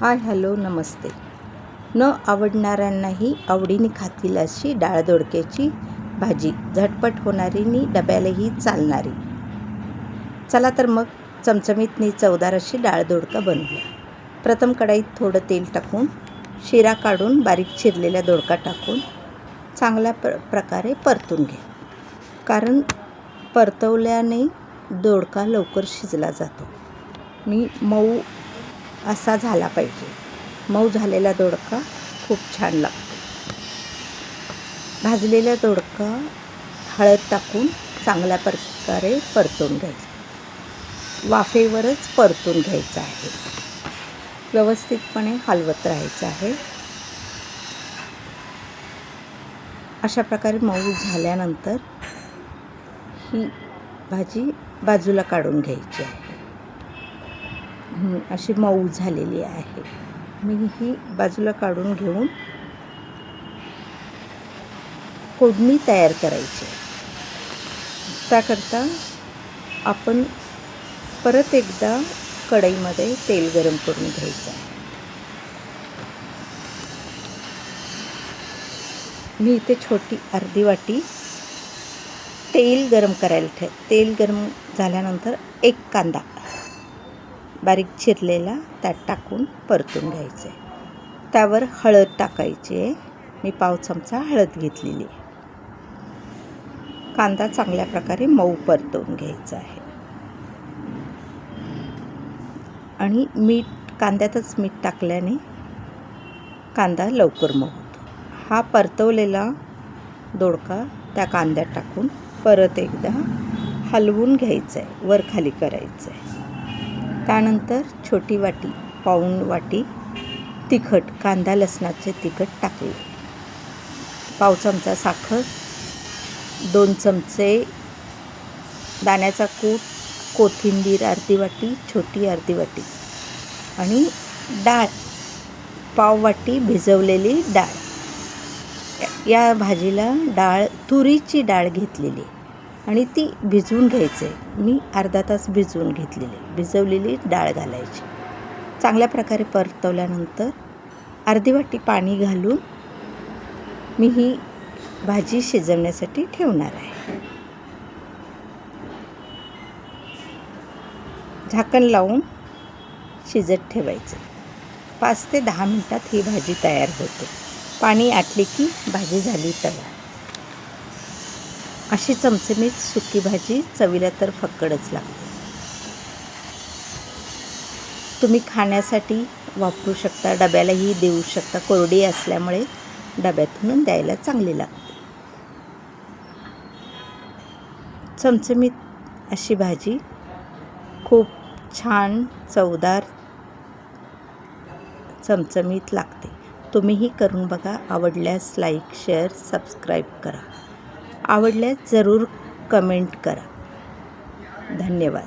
Hi hello नमस्ते. न आवडणाऱ्यांनाही आवडीने खातील अशी डाळ दोडक्याची भाजी, झटपट होणारी आणि डब्यालाही चालणारी. चला तर मग चमचमीत चवदार अशी डाळ दोडका बनवूया. प्रथम कढईत थोडं तेल टाकून शिरा काढून बारीक चिरलेला दोडका टाकून चांगल्या प्रकारे परतून घ्या. कारण परतवल्याने दोडका लवकर शिजला जातो. मी मऊ असा झाला पाहिजे. मऊ झालेला दोडका खूप छान लागतो. भाजलेला दोडका हळद टाकून चांगल्या प्रकारे परतून घ्यायचा. वाफेवरच परतून घ्यायचा आहे. व्यवस्थितपणे हलवत राहायचं आहे. अशा प्रकारे मऊ झाल्यानंतर ही भाजी बाजूला काढून घ्यायची आहे. अशी मऊ झालेली आहे. मी ही बाजूला काढून घेऊन फोडणी तयार करायची. त्याकरता आपण परत एकदा कढईमध्ये तेल गरम करून घ्यायचं आहे. मी इथे छोटी अर्धी वाटी तेल गरम करायला तेल गरम झाल्यानंतर एक कांदा बारीक चिरलेला त्यात टाकून परतून घ्यायचे. त्यावर हळद टाकायची आहे. मी पाव चमचा हळद घेतलेली आहे. कांदा चांगल्या प्रकारे मऊ परतून घ्यायचा आहे. आणि कांद्यातच मीठ टाकल्याने कांदा लवकर मऊ होतो. हा परतवलेला दोडका त्या कांद्यात टाकून परत एकदा हलवून घ्यायचं आहे. वर खाली करायचं आहे. त्यानंतर छोटी वाटी पाऊण वाटी तिखट, कांदा लसणाचे तिखट टाकले. पाव चमचा साखर, 2 चमचे दाण्याचा कूट, कोथिंबीर अर्धी वाटी, छोटी अर्धी वाटी आणि डाळ पाव वाटी भिजवलेली डाळ. या भाजीला तुरीची डाळ घेतलेली आणि ती भिजवून घ्यायची. मी अर्धा तास भिजवून घेतलेली. भिजवलेली डाळ घालायची. चांगल्या प्रकारे परतवल्यानंतर अर्धी वाटी पाणी घालून मी ही भाजी शिजवण्यासाठी ठेवणार आहे. झाकण लावून शिजत ठेवायचं. 5 ते 10 मिनिटात ही भाजी तयार होते. पाणी आटले की भाजी झाली तयार. अशी चमचमीत सुकी भाजी चवीला तर फक्कडच लागते. तुम्ही खाण्यासाठी वापरू शकता, डब्यालाही देऊ शकता. कोरडी असल्यामुळे डब्यातून द्यायला चांगली लागते. चमचमीत अशी भाजी खूप छान चवदार चमचमीत लागते. तुम्हीही करून बघा. आवडल्यास लाईक, शेअर, सबस्क्राईब करा. आवडल्यास जरूर कमेंट करा. धन्यवाद.